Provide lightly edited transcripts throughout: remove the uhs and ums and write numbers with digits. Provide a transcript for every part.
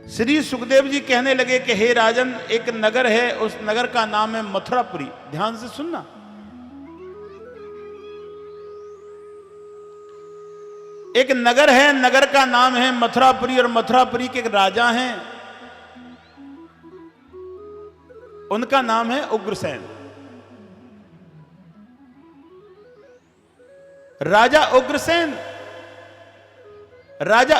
श्री सुखदेव जी कहने लगे कि हे राजन, एक नगर है, उस नगर का नाम है मथुरापुरी। ध्यान से सुनना। एक नगर है, नगर का नाम है मथुरापुरी, और मथुरापुरी के एक राजा हैं, उनका नाम है उग्रसेन। राजा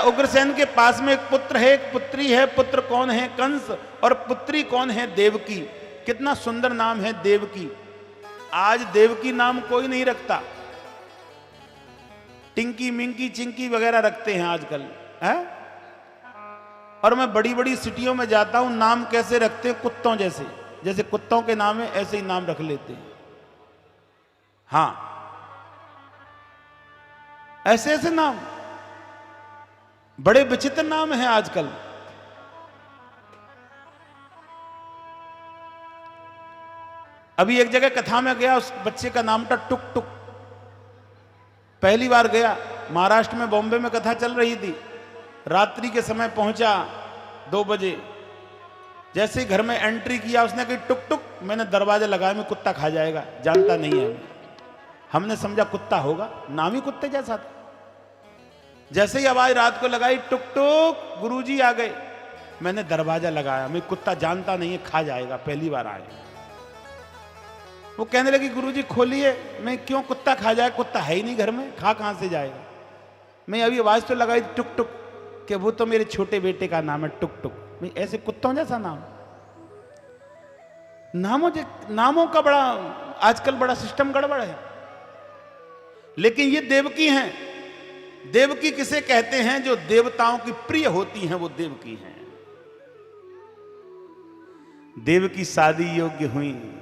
उग्रसेन के पास में एक पुत्र है, एक पुत्री है। पुत्र कौन है? कंस। और पुत्री कौन है? देवकी। कितना सुंदर नाम है, देवकी। आज देवकी नाम कोई नहीं रखता, टिंकी मिंकी चिंकी वगैरह रखते हैं आजकल है? और मैं बड़ी बड़ी सिटियों में जाता हूं, नाम कैसे रखते हैं? कुत्तों जैसे, जैसे कुत्तों के नाम है ऐसे ही नाम रख लेते हैं। हां, ऐसे ऐसे नाम, बड़े विचित्र नाम हैं आजकल। अभी एक जगह कथा में गया, उस बच्चे का नाम था टुक टुक। पहली बार गया, महाराष्ट्र में, बॉम्बे में कथा चल रही थी। रात्रि के समय पहुंचा 2 बजे। जैसे ही घर में एंट्री किया, उसने कही टुक टुक। मैंने दरवाजा लगाया, मैं कुत्ता खा जाएगा, जानता नहीं है। हमने समझा कुत्ता होगा, नाम ही कुत्ते जैसा था। जैसे ही आवाज रात को लगाई टुक टुक, गुरुजी आ गए। मैंने दरवाजा लगाया, मैं कुत्ता जानता नहीं है, खा जाएगा, पहली बार आए। वो कहने लगी गुरुजी खोलिए। मैं क्यों कुत्ता खा जाए? कुत्ता है ही नहीं घर में, खा कहां से जाएगा? मैं अभी आवाज तो लगाई टुक टुक, कि वो तो मेरे छोटे बेटे का नाम है टुक टुक। मैं ऐसे कुत्तों जैसा नाम, नामों का बड़ा आजकल बड़ा सिस्टम गड़बड़ है। लेकिन ये देवकी हैं। देवकी किसे कहते हैं? जो देवताओं की प्रिय होती हैं, वो देवकी हैं। देवकी शादी योग्य हुई।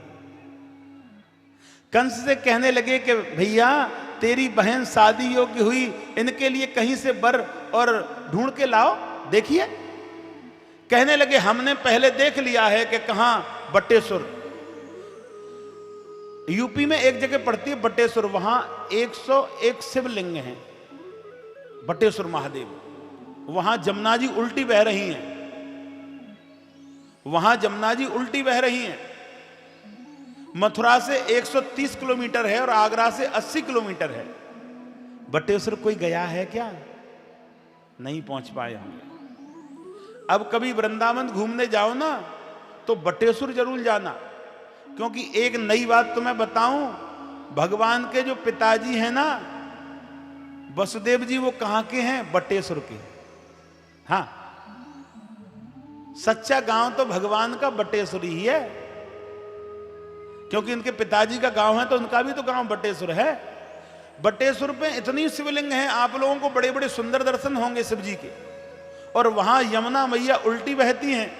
कंस से कहने लगे कि भैया, तेरी बहन शादी योग्य हुई, इनके लिए कहीं से वर और ढूंढ के लाओ, देखिए। कहने लगे हमने पहले देख लिया है कि कहां, बटेश्वर। यूपी में एक जगह पड़ती है बटेश्वर, वहां 101 शिवलिंग हैं। बटेश्वर महादेव, वहां जमुना जी उल्टी बह रही हैं, वहां जमुना जी उल्टी बह रही हैं। मथुरा से 130 किलोमीटर है और आगरा से 80 किलोमीटर है। बटेश्वर कोई गया है क्या? नहीं पहुंच पाए होंगे। अब कभी वृंदावन घूमने जाओ ना, तो बटेश्वर जरूर जाना। क्योंकि एक नई बात तुम्हें बताऊं, भगवान के जो पिताजी हैं ना, वसुदेव जी, वो कहां के हैं? बटेश्वर के। हां, सच्चा गांव तो भगवान का बटेश्वर ही है। क्योंकि इनके पिताजी का गांव है, तो उनका भी तो गांव बटेश्वर है। बटेश्वर पे इतनी शिवलिंग है, आप लोगों को बड़े बड़े सुंदर दर्शन होंगे शिव जी के। और वहां यमुना मैया उल्टी बहती हैं,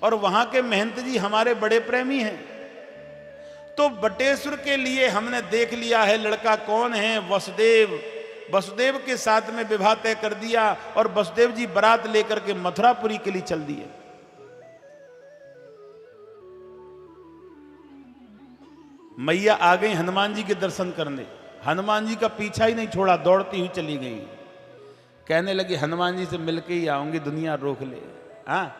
और वहां के महंत जी हमारे बड़े प्रेमी हैं। तो बटेश्वर के लिए हमने देख लिया है लड़का कौन है, वसुदेव। वसुदेव के साथ में विवाह तय कर दिया, और वसुदेव जी बारात लेकर के मथुरापुरी के लिए चल दिए। मैया आ गई हनुमान जी के दर्शन करने। हनुमान जी का पीछा ही नहीं छोड़ा, दौड़ती हुई चली गई। कहने लगी हनुमान जी से मिलके ही आऊंगी, दुनिया रोक ले। हाँ,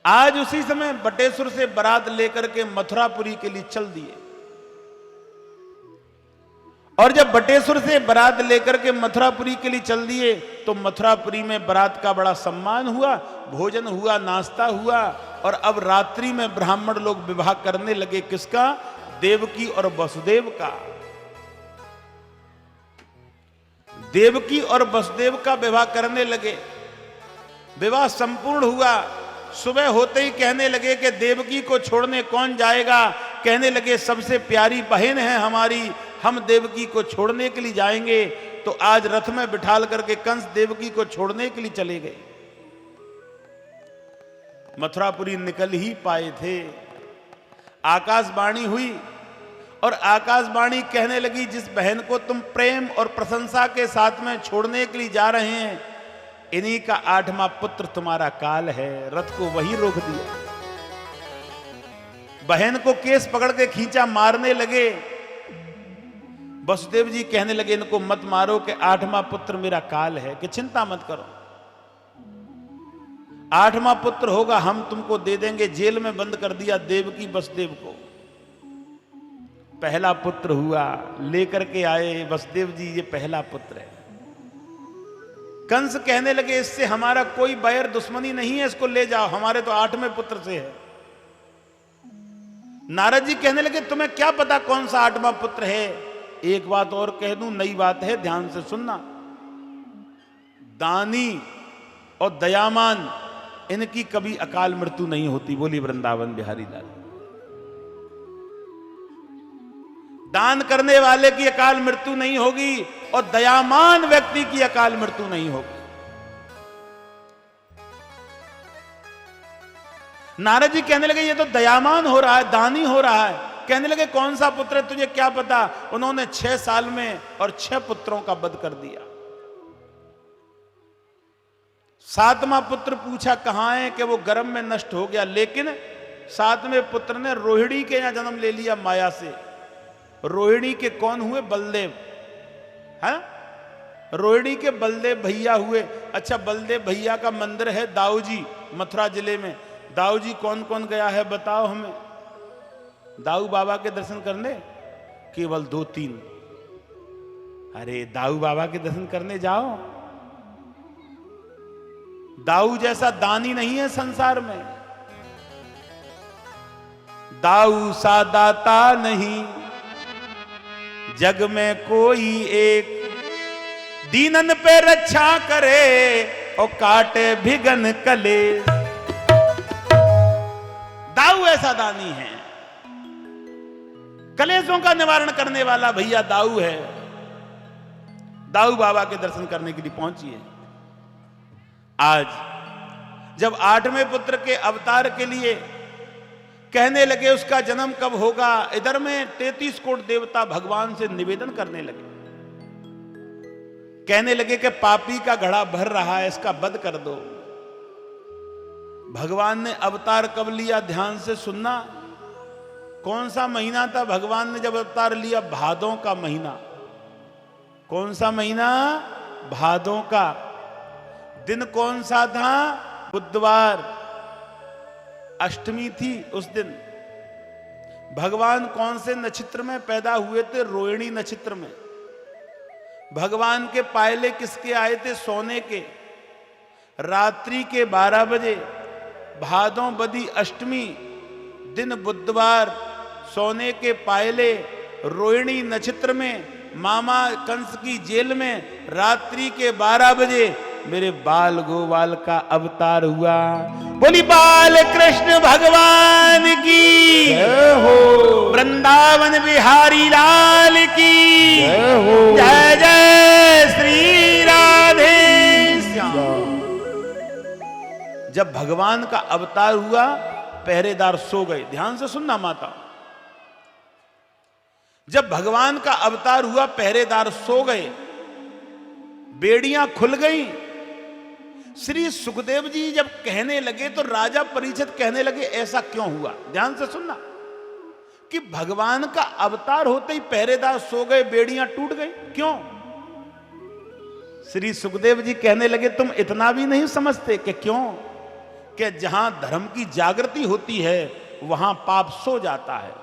आज उसी समय बटेश्वर से बारात लेकर के मथुरापुरी के लिए चल दिए। और जब बटेश्वर से बारात लेकर के मथुरापुरी के लिए चल दिए, तो मथुरापुरी में बारात का बड़ा सम्मान हुआ, भोजन हुआ, नाश्ता हुआ। और अब रात्रि में ब्राह्मण लोग विवाह करने लगे। किसका? देवकी और वसुदेव का। देवकी और वसुदेव का विवाह करने लगे। विवाह संपूर्ण हुआ। सुबह होते ही कहने लगे कि देवकी को छोड़ने कौन जाएगा? कहने लगे सबसे प्यारी बहन है हमारी, हम देवकी को छोड़ने के लिए जाएंगे। तो आज रथ में बिठाल करके कंस देवकी को छोड़ने के लिए चले गए। मथुरापुरी निकल ही पाए थे, आकाशवाणी हुई। और आकाशवाणी कहने लगी जिस बहन को तुम प्रेम और प्रशंसा के साथ में छोड़ने के लिए जा रहे हैं, इन्हीं का 8वां पुत्र तुम्हारा काल है। रथ को वही रोक दिया। बहन को केस पकड़ के खींचा, मारने लगे। वसुदेव जी कहने लगे इनको मत मारो कि 8वां पुत्र मेरा काल है, कि चिंता मत करो। 8वां पुत्र होगा हम तुमको दे देंगे। जेल में बंद कर दिया देवकी वसुदेव को। पहला पुत्र हुआ, लेकर के आए वसुदेव जी, ये पहला पुत्र है। कंस कहने लगे इससे हमारा कोई बैर दुश्मनी नहीं है, इसको ले जाओ, हमारे तो 8वें पुत्र से है। नारद जी कहने लगे तुम्हें क्या पता कौन सा 8वां पुत्र है। एक बात और कह दूं, नई बात है, ध्यान से सुनना। दानी और दयामान इनकी कभी अकाल मृत्यु नहीं होती। बोली वृंदावन बिहारी लाल। दान करने वाले की अकाल मृत्यु नहीं होगी और दयामान व्यक्ति की अकाल मृत्यु नहीं होगी। नारद जी कहने लगे ये तो दयामान हो रहा है, दानी हो रहा है। कहने लगे कौन सा पुत्र है, तुझे क्या पता। उन्होंने 6 साल में और 6 पुत्रों का वध कर दिया। 7वां पुत्र पूछा कहां है, कि वो गर्भ में नष्ट हो गया। लेकिन 7वें पुत्र ने रोहिणी के यहां जन्म ले लिया माया से। रोहिणी के कौन हुए? बलदेव। है रोहिणी के बलदेव भैया हुए। अच्छा, बलदेव भैया का मंदिर है दाऊजी, मथुरा जिले में। दाऊजी कौन कौन गया है बताओ हमें। दाऊ बाबा के दर्शन करने केवल 2-3। अरे दाऊ बाबा के दर्शन करने जाओ। दाऊ जैसा दानी नहीं है संसार में। दाऊ सा दाता नहीं जग में कोई एक, दीनन पे रक्षा करे और काटे भिगन कले। दाऊ ऐसा दानी है, कलेशों का निवारण करने वाला भैया दाऊ है। दाऊ बाबा के दर्शन करने के लिए पहुंचिए। आज जब 8वें पुत्र के अवतार के लिए कहने लगे उसका जन्म कब होगा, इधर में 33 कोट देवता भगवान से निवेदन करने लगे। कहने लगे कि पापी का घड़ा भर रहा है, इसका वध कर दो। भगवान ने अवतार कब लिया, ध्यान से सुनना। कौन सा महीना था भगवान ने जब अवतार लिया? भादों का महीना। कौन सा महीना? भादों का। दिन कौन सा था? बुधवार। अष्टमी थी उस दिन। भगवान कौन से नक्षत्र में पैदा हुए थे? रोहिणी नक्षत्र में। भगवान के पायले किसके आए थे? सोने के। रात्रि के 12 बजे, भादों बदी अष्टमी, दिन बुधवार, सोने के पायले, रोहिणी नक्षत्र में, मामा कंस की जेल में, रात्रि के 12 बजे मेरे बाल गोपाल का अवतार हुआ। बोली बाल कृष्ण भगवान की जय हो, वृंदावन बिहारी लाल की जय हो, जय जय श्री राधे श्याम। जब भगवान का अवतार हुआ पहरेदार सो गए। ध्यान से सुनना माता। जब भगवान का अवतार हुआ पहरेदार सो गए, बेड़ियां खुल गई। श्री सुखदेव जी जब कहने लगे तो राजा परीक्षित कहने लगे ऐसा क्यों हुआ? ध्यान से सुनना कि भगवान का अवतार होते ही पहरेदार सो गए, बेड़ियां टूट गई, क्यों? श्री सुखदेव जी कहने लगे तुम इतना भी नहीं समझते कि क्यों? कि जहां धर्म की जागृति होती है वहां पाप सो जाता है,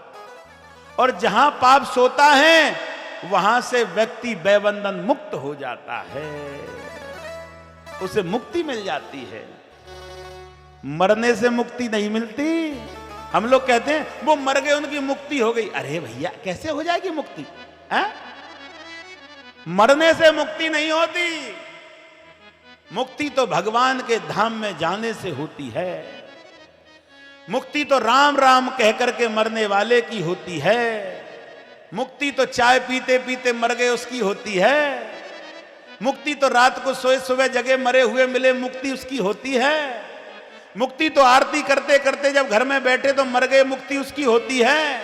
और जहां पाप सोता है वहां से व्यक्ति बेबंधन मुक्त हो जाता है, उसे मुक्ति मिल जाती है। मरने से मुक्ति नहीं मिलती। हम लोग कहते हैं वो मर गए उनकी मुक्ति हो गई। अरे भैया कैसे हो जाएगी मुक्ति? है? मरने से मुक्ति नहीं होती। मुक्ति तो भगवान के धाम में जाने से होती है। मुक्ति तो राम राम कह करके मरने वाले की होती है। मुक्ति तो चाय पीते पीते मर गए उसकी होती है। मुक्ति तो रात को सोए सुबह जगे मरे हुए मिले, मुक्ति उसकी होती है। मुक्ति तो आरती करते करते जब घर में बैठे तो मर गए, मुक्ति उसकी होती है।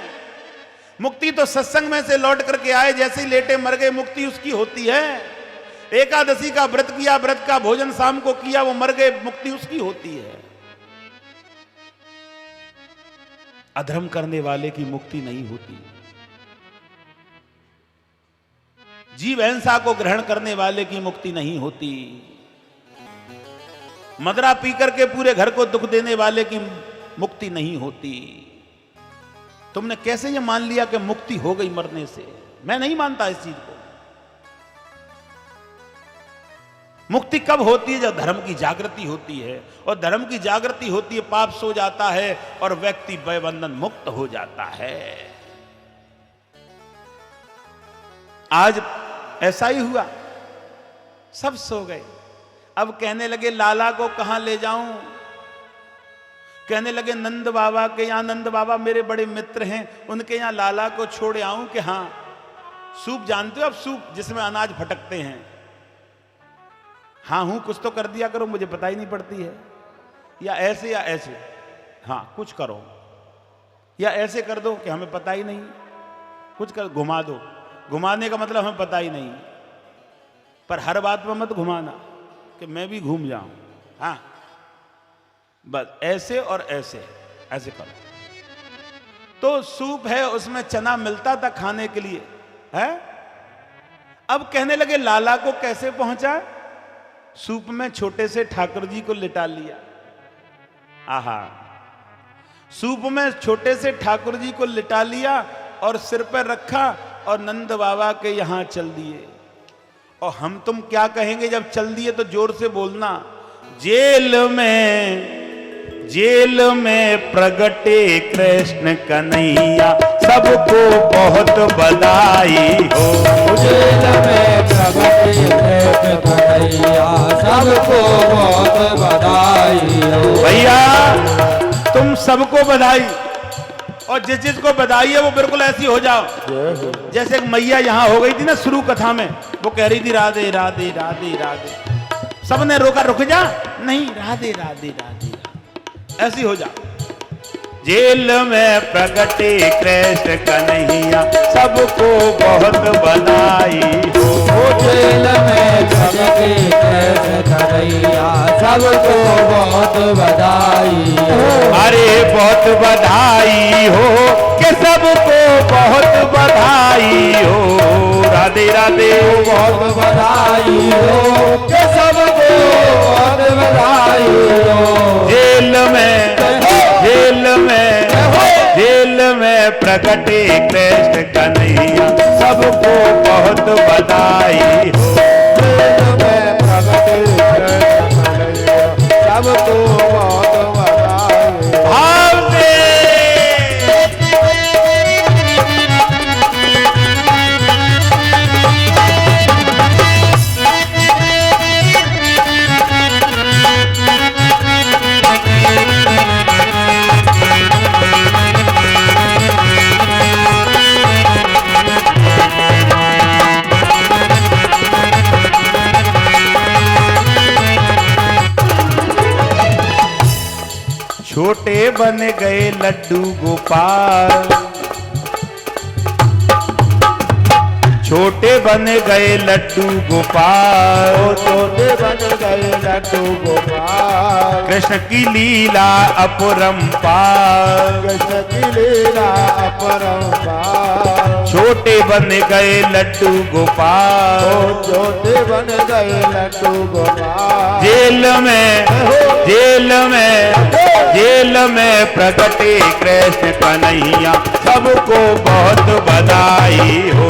मुक्ति तो सत्संग में से लौट करके आए जैसे ही लेटे मर गए, मुक्ति उसकी होती है। एकादशी का व्रत किया, व्रत का भोजन शाम को किया, वो मर गए, मुक्ति उसकी होती है। अधर्म करने वाले की मुक्ति नहीं होती। जीव हिंसा को ग्रहण करने वाले की मुक्ति नहीं होती। मदरा पी करके पूरे घर को दुख देने वाले की मुक्ति नहीं होती। तुमने कैसे ये मान लिया कि मुक्ति हो गई मरने से? मैं नहीं मानता इस चीज को। मुक्ति कब होती है? जब धर्म की जागृति होती है, और धर्म की जागृति होती है, पाप सो जाता है और व्यक्ति भयबंधन मुक्त हो जाता है। आज ऐसा ही हुआ, सब सो गए। अब कहने लगे लाला को कहां ले जाऊं? कहने लगे नंद बाबा के यहां। नंद बाबा मेरे बड़े मित्र हैं, उनके यहां लाला को छोड़ आऊं कि हाँ? सूप जानते हो? अब सूप जिसमें अनाज फटकते हैं। हाँ हूं, कुछ तो कर दिया करो, मुझे पता ही नहीं पड़ती है। या ऐसे या ऐसे, हाँ कुछ करो, या ऐसे कर दो कि हमें पता ही नहीं, कुछ कर, घुमा दो। घुमाने का मतलब हमें पता ही नहीं, पर हर बात में मत घुमाना कि मैं भी घूम जाऊं। हाँ बस ऐसे और ऐसे, ऐसे करो। तो सूप है, उसमें चना मिलता था खाने के लिए है। अब कहने लगे लाला को कैसे पहुंचा? सूप में छोटे से ठाकुर जी को लिटा लिया। आहा, सूप में छोटे से ठाकुर जी को लिटा लिया और सिर पर रखा और नंद बाबा के यहां चल दिए। और हम तुम क्या कहेंगे जब चल दिए? तो जोर से बोलना, जेल में प्रगटे कृष्ण कन्हैया, सबको बहुत बधाई हो। जेल में प्रगटे कृष्ण कन्हैया, सबको बहुत बधाई हो। भैया तुम सबको बधाई, और जिस जिसको बधाई है वो बिल्कुल ऐसी हो जाओ जैसे एक मैया यहां हो गई थी ना शुरू कथा में, वो कह रही थी राधे राधे राधे राधे। सबने रोका, रुक जा, नहीं राधे राधे राधे, ऐसी हो जा। जेल में प्रगटे कृष्ण कन्हैया, सबको बहुत बधाई हो। जेल में प्रगटे कृष्ण कन्हैया, सबको बहुत बधाई हो। अरे बहुत बधाई हो कि सबको बहुत बधाई हो। राधे राधे, बहुत बधाई हो कि सबको बहुत बधाई हो। जेल में प्रगटे कृष्ण कन्हैया, सबको बहुत बधाई हो। जेल में प्रगटे कृष्ण कन्हैया, सबको बहुत बधाई हो। भाव से छोटे बन गए लड्डू गोपाल, छोटे बन गए लड्डू गोपाल, छोटे बन गए लड्डू गोपाल। कृष्ण की लीला अपरंपार, कृष्ण की लीला अपरंपार। छोटे बन गए लड्डू गोपाल, छोटे बन गए लड्डू गोपाल। जेल में प्रगटे कृष्ण कन्हैया, सबको बहुत बधाई हो।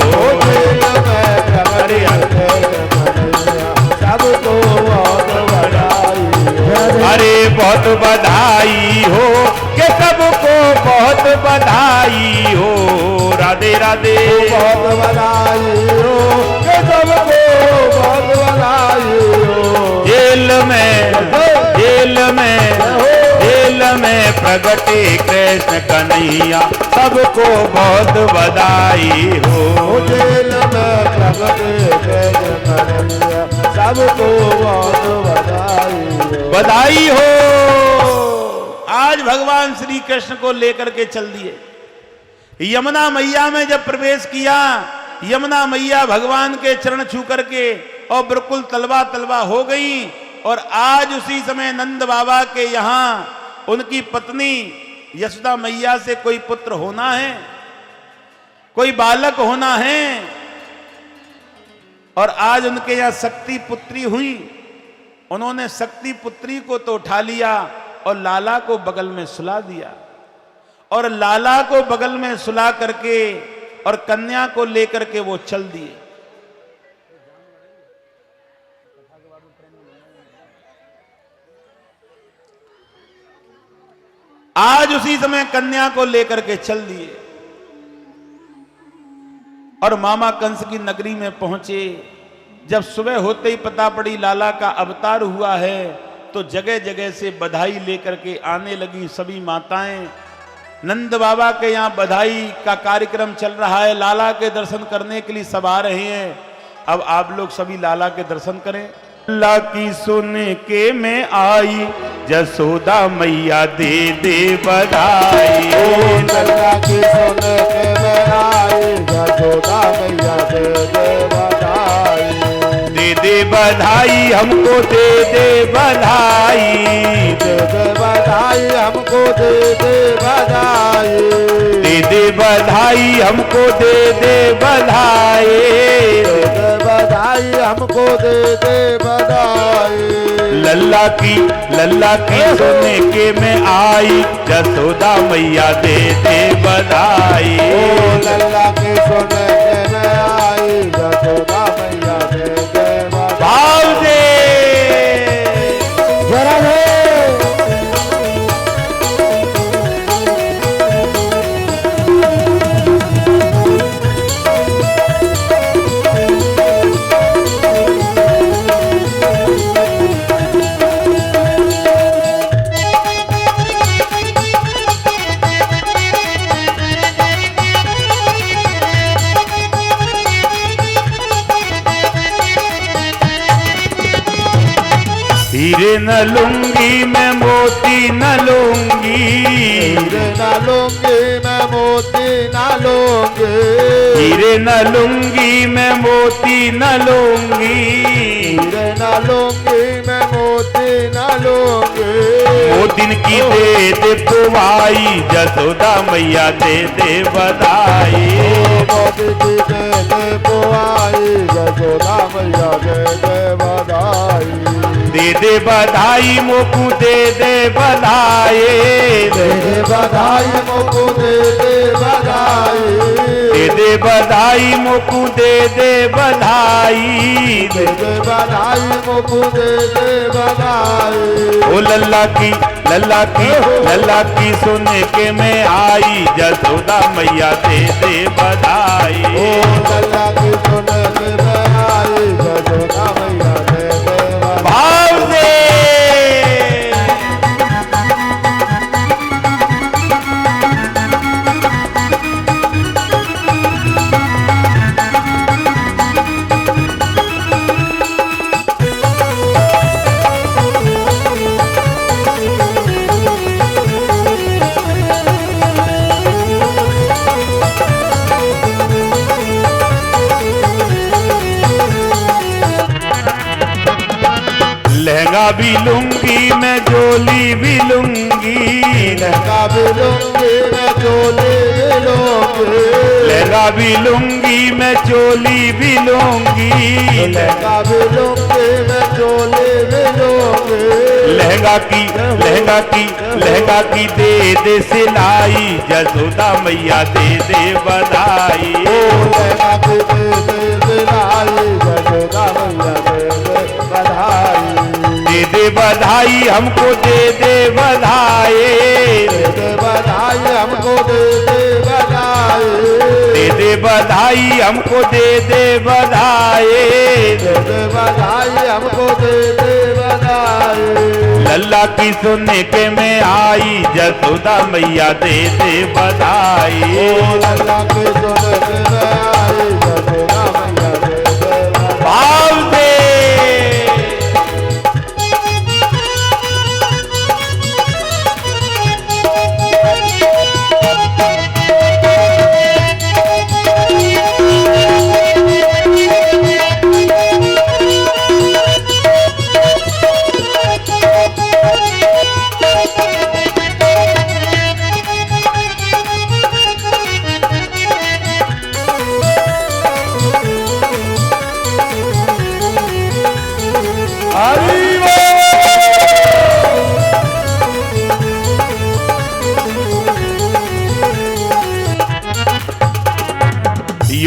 सबको बहुत बधाई हो। अरे बहुत बधाई हो कि सबको बहुत बधाई हो। राधे राधे, बहुत बधाई हो कि सबको बहुत बधाई हो। जेल में प्रगटे कृष्ण कन्हैया, सबको बहुत बधाई हो। जेल में प्रगटे कृष्ण कन्हैया, सबको बहुत बधाई हो। आज भगवान श्री कृष्ण को लेकर के चल दिए। यमुना मैया में जब प्रवेश किया, यमुना मैया भगवान के चरण छू करके और बिल्कुल तलवा तलवा हो गई। और आज उसी समय नंद बाबा के यहां उनकी पत्नी यशोदा मैया से कोई पुत्र होना है, कोई बालक होना है। और आज उनके यहां शक्ति पुत्री हुई। उन्होंने शक्ति पुत्री को तो उठा लिया और लाला को बगल में सुला दिया, और लाला को बगल में सुला करके और कन्या को लेकर के वो चल दिए। आज उसी समय कन्या को लेकर के चल दिए और मामा कंस की नगरी में पहुंचे। जब सुबह होते ही पता पड़ी लाला का अवतार हुआ है, तो जगह जगह से बधाई लेकर के आने लगी सभी माताएं। नंद बाबा के यहाँ बधाई का कार्यक्रम चल रहा है, लाला के दर्शन करने के लिए सब आ रहे हैं। अब आप लोग सभी लाला के दर्शन करें। लल्ला की सुन के मैं आई, जसोदा मैया दे दे बधाई। लल्ला की सुन के मैं आई, जसोदा मैया दे दे बधाई। दे दे बधाई हमको दे दे बधाई, दे दे बधाई हमको दे दे बधाई। दे दे बधाई हमको दे दे बधाई। दे दे बधाई हमको दे दे बधाई। लल्ला की सुने के मैं आई, जसोदा मैया दे दे बधाई। लल्ला की सुने के मैं आई, जसोदा मैया दे दे बधाई। भाव दे जरा दे। हीरे न लूंगी मैं मोती न लूंगी, हीरे न लूंगी मैं मोती न लूंगी। हीरे न लूंगी मैं मोती न लूंगी। हीरे न लूंगी मैं मोती न लूंगी। वो दिन की दे दे पुवाई, जसोदा मैया दे दे बधाई। मोती की दे दे पुवाई, जसोदा मैया दे दे बधाई। दे दे बधाई मोकू दे दे बधाई। दे दे बधाई मोकू दे दे बधाई। दे दे बधाई मोकू दे दे बधाई। दे दे बधाई मोकू दे दे बधाई। ओ लल्ला की सुन के मैं आई, जसोदा मैया दे दे बधाई। ओ लल्ला की सुन के मैं आई, जसोदा मैया दे दे बधाई। भाव दे लहंगा भी लूंगी मैं चोली भी लूंगी। लहंगा भी लूंगी मैं चोली भी लूंगी। लहंगा भी लूंगी मैं चोली भी लूंगी। लहंगा भी लूंगी मैं चोली भी लूंगी। लहंगा की दे दे सिलाई, जसोदा मैया दे दे बधाई। लहंगा की दे दे सिलाई, जसोदा मैया दे दे बधाई। दे दे बधाई हमको दे दे बधाई। दे दे बधाई हमको दे दे बधाई। दे दे बधाई हमको दे दे बधाई। दे दे बधाई हमको दे दे बधाई। लल्ला की सुनने के मैं आई, जसोदा मैया दे दे बधाई। लल्ला की सुन के मैं आई, जसोदा मैया दे दे बधाई। भाव दे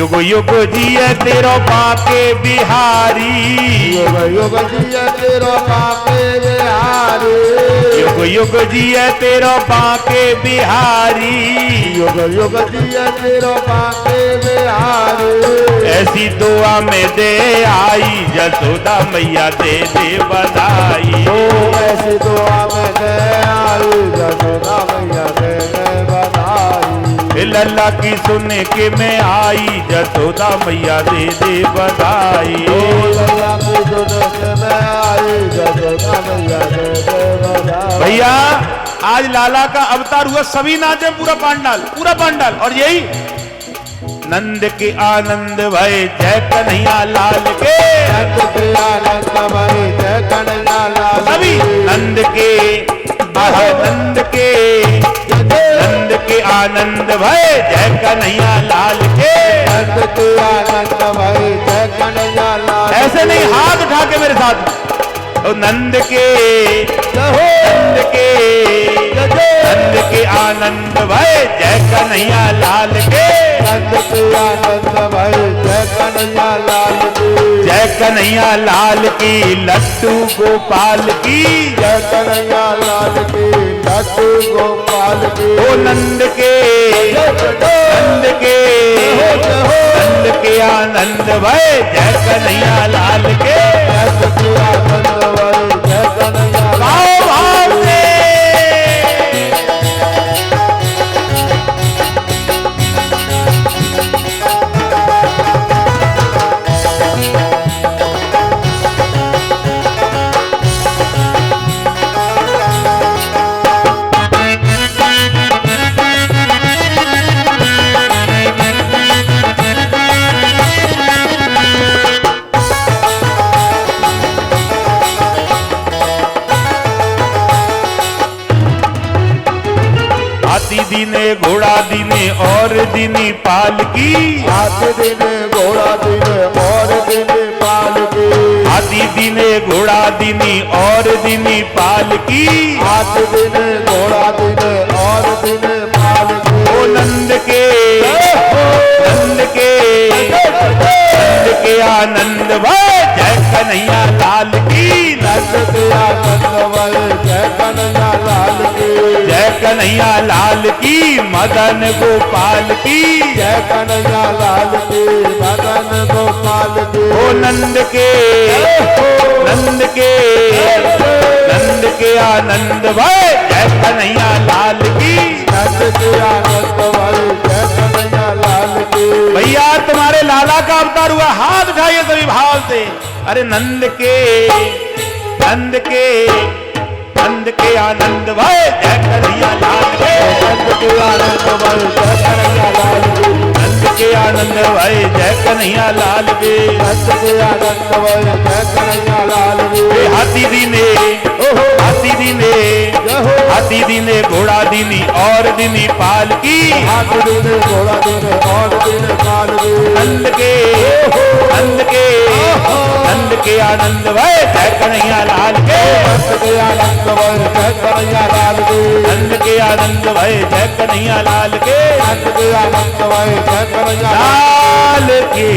युग युग जिय तेरो बाके बिहारी, युग युग जिय तेरो बाके बिहारी, युग युग जिय तेरो बाके बिहारी, युग युग जिय तेरो बाके बिहारी। ऐसी दुआ में दे आई जसोदा मैया दे दे बधाई। ओ ऐसी दुआ में दे आई जसोदा मैया दे दे बधाई। लल्ला की सुन के मैं आई जसोदा मैया दे दे बधाई। ओ लल्ला की सुन के मैं आई जसोदा मैया दे दे बधाई। भैया आज लाला का अवतार हुआ, सभी नाचे, पूरा पांडाल और यही नंद के आनंद भय जय कन्हैया लाल के, नंद के आनंद भय जय कन्हैया लाल के। सभी नंद के नंद के आनंद भय जय कन्हैया लाल के, नंद के आनंद भय जय कन्हैया लाल। ऐसे नहीं, हाथ उठा के मेरे साथ, ओ नंद के आनंद भय जय कन्हैया लाल के, नंद के आनंद भय जय कन्हैया लाल की, जय कन्हैया लाल की लड्डू गोपाल की, जय कन्हैया लाल की लड्डू गोपाल की। ओ नंद के आनंद भय जय कन्हैया लाल के, नंद के आनंद भय जय कन्हैया लाल। भाव भाव से हाथी दिने घोड़ा दिने और दिनी पालकी, हाथी दिने घोड़ा दिने और दिने पालकी, हाथी दिने घोड़ा दिनी और दिनी पालकी, हाथी दिने घोड़ा दिने और दिने पालकी। ओ नंद के आनंद भय जय कन्हैया लाल की, नंद के आनंद भय जय कन्हैया लाल की, जय कन्हैया लाल की मदन गोपाल की, जय कन्हैया लाल की मदन गोपाल की। ओ नंद के आनंद भय जय कन्हैया लाल की, नंद के आनंद भय जय कन्हैया लाल की। भैया तुम्हारे लाला का अवतार हुआ, हाथ उठाइए सभी भाव से। अरे नंद के आनंद भय जय कन्हैया लाल के, नंद के आनंद भय जय कन्हैया लाल की, नंद के आनंद भय जय कन्हैया लाल के, नंद के आनंद भय जय कन्हैया लाल की। हाथी दिने घोड़ा दिनी और दिनी पालकी, हाथी दिने घोड़ा दिने और दिने पालकी, नंद के आनंद भय जय कन्हैया लाल के, नंद के आनंद भय जय कन्हैया लाल की, नंद के आनंद भय जय कन्हैया लाल के, नंद के आनंद भय जय कन्हैया लाल की।